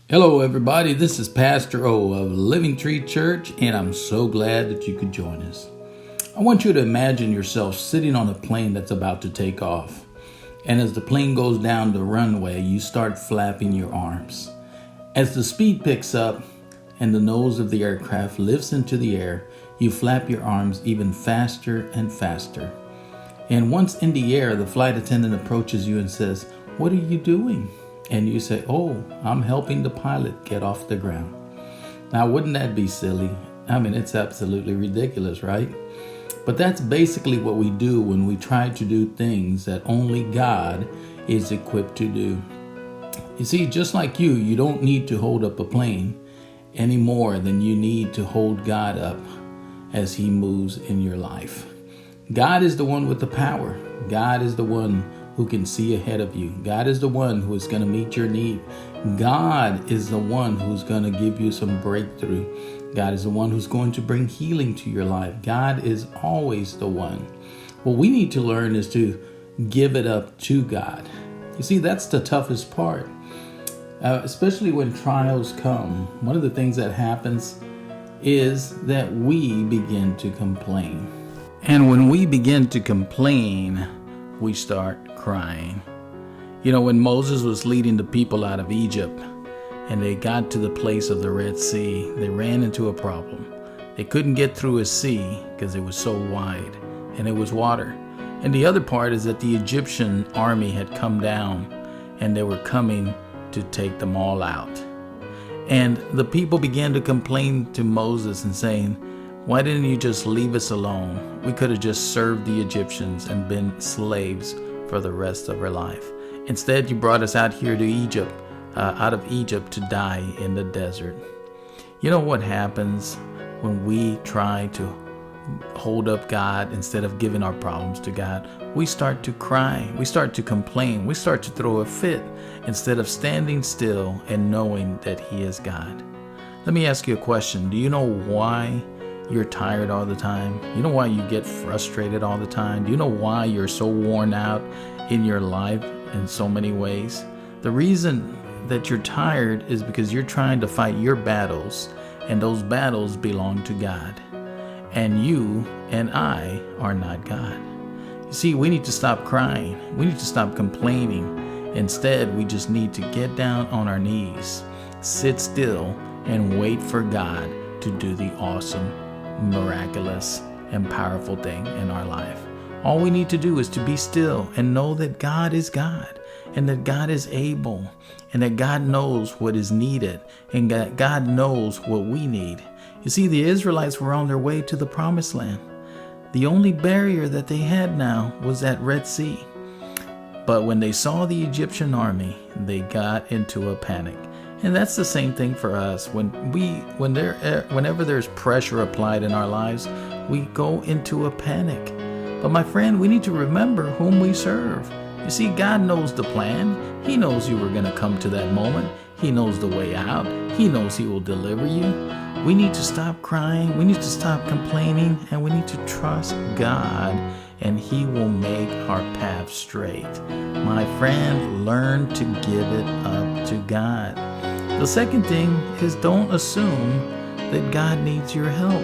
Hello, everybody. This is Pastor O of Living Tree Church, and I'm so glad that you could join us. I want you to imagine yourself sitting on a plane that's about to take off. And as the plane goes down the runway, you start flapping your arms. As the speed picks up and the nose of the aircraft lifts into the air, you flap your arms even faster and faster. And once in the air, the flight attendant approaches you and says, "What are you doing?" And you say, "Oh, I'm helping the pilot get off the ground." Now, wouldn't that be silly? I mean, it's absolutely ridiculous, right? But that's basically what we do when we try to do things that only God is equipped to do. You see, just like you don't need to hold up a plane any more than you need to hold God up as He moves in your life. God is the one with the power. God is the one who can see ahead of you. God is the one who is going to meet your need. God is the one who's going to give you some breakthrough. God is the one who's going to bring healing to your life. God is always the one. What we need to learn is to give it up to God. You see, that's the toughest part, especially when trials come. One of the things that happens is that we begin to complain. And when we begin to complain, we start crying. You know, when Moses was leading the people out of Egypt and they got to the place of the Red Sea, they ran into a problem. They couldn't get through a sea because it was so wide and it was water. And the other part is that the Egyptian army had come down and they were coming to take them all out. And the people began to complain to Moses and saying, "Why didn't you just leave us alone? We could have just served the Egyptians and been slaves for the rest of our life. Instead, you brought us out here to Egypt, out of Egypt to die in the desert." You know what happens when we try to hold up God instead of giving our problems to God? We start to cry. We start to complain. We start to throw a fit instead of standing still and knowing that He is God. Let me ask you a question. Do you know why you're tired all the time? You know why you get frustrated all the time? Do you know why you're so worn out in your life in so many ways? The reason that you're tired is because you're trying to fight your battles, and those battles belong to God. And you and I are not God. You see, we need to stop crying. We need to stop complaining. Instead, we just need to get down on our knees, sit still, and wait for God to do the awesome, miraculous, and powerful thing in our life. All we need to do is to be still and know that God is God, and that God is able, and that God knows what is needed, and that God knows what we need. You see, the Israelites were on their way to the Promised Land. The only barrier that they had now was that Red Sea. But when they saw the Egyptian army, they got into a panic. And that's the same thing for us. Whenever there's pressure applied in our lives, we go into a panic. But my friend, we need to remember whom we serve. You see, God knows the plan. He knows you were going to come to that moment. He knows the way out. He knows He will deliver you. We need to stop crying. We need to stop complaining, and we need to trust God, and He will make our path straight. My friend, learn to give it up to God. The second thing is, don't assume that God needs your help.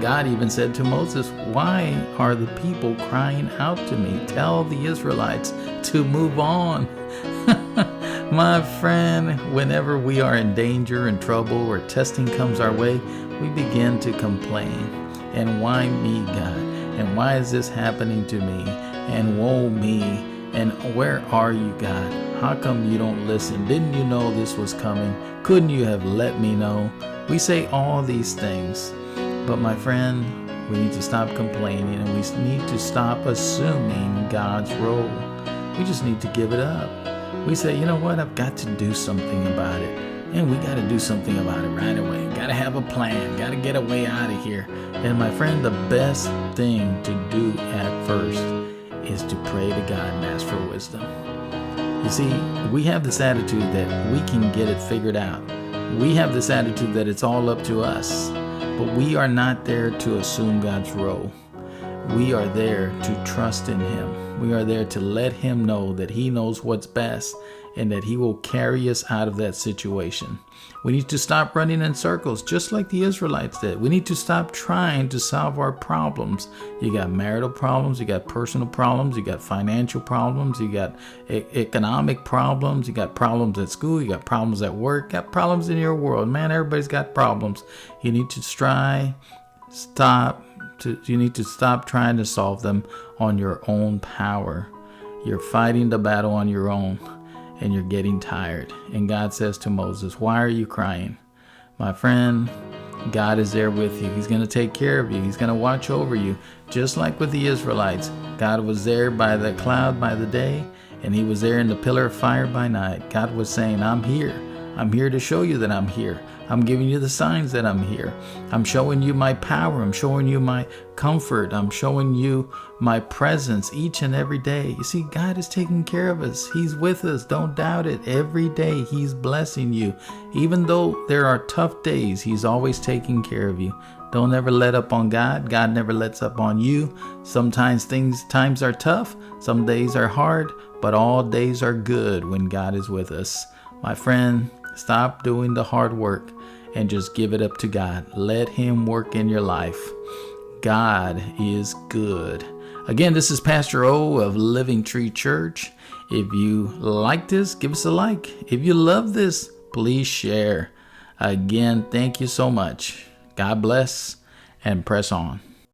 God even said to Moses, "Why are the people crying out to me? Tell the Israelites to move on." My friend, whenever we are in danger and trouble or testing comes our way, we begin to complain. And why me, God? And why is this happening to me? And woe me. And where are you, God? How come you don't listen? Didn't you know this was coming? Couldn't you have let me know? We say all these things. But my friend, we need to stop complaining, and we need to stop assuming God's role. We just need to give it up. We say, "You know what? I've got to do something about it." And we got to do something about it right away. Got to have a plan. Got to get a way out of here. And my friend, the best thing to do at first is to pray to God and ask for wisdom. You see, we have this attitude that we can get it figured out. We have this attitude that it's all up to us. But we are not there to assume God's role. We are there to trust in Him. We are there to let Him know that He knows what's best, and that He will carry us out of that situation. We need to stop running in circles, just like the Israelites did. We need to stop trying to solve our problems. You got marital problems, you got personal problems, you got financial problems, you got economic problems, you got problems at school, you got problems at work, you got problems in your world. Man, everybody's got problems. You need to you need to stop trying to solve them on your own power. You're fighting the battle on your own, and you're getting tired. And God says to Moses, why are you crying? My friend, God is there with you. He's going to take care of you. He's going to watch over you. Just like with the Israelites, God was there by the cloud by the day, and He was there in the pillar of fire by night. God was saying, I'm here. I'm here to show you that I'm here. I'm giving you the signs that I'm here. I'm showing you my power. I'm showing you my comfort. I'm showing you my presence each and every day. You see, God is taking care of us. He's with us. Don't doubt it. Every day He's blessing you. Even though there are tough days, He's always taking care of you. Don't ever let up on God. God never lets up on you. Sometimes times are tough. Some days are hard, but all days are good when God is with us. My friend, stop doing the hard work and just give it up to God. Let Him work in your life. God is good. Again, this is Pastor O of Living Tree Church. If you like this, give us a like. If you love this, please share. Again, thank you so much. God bless and press on.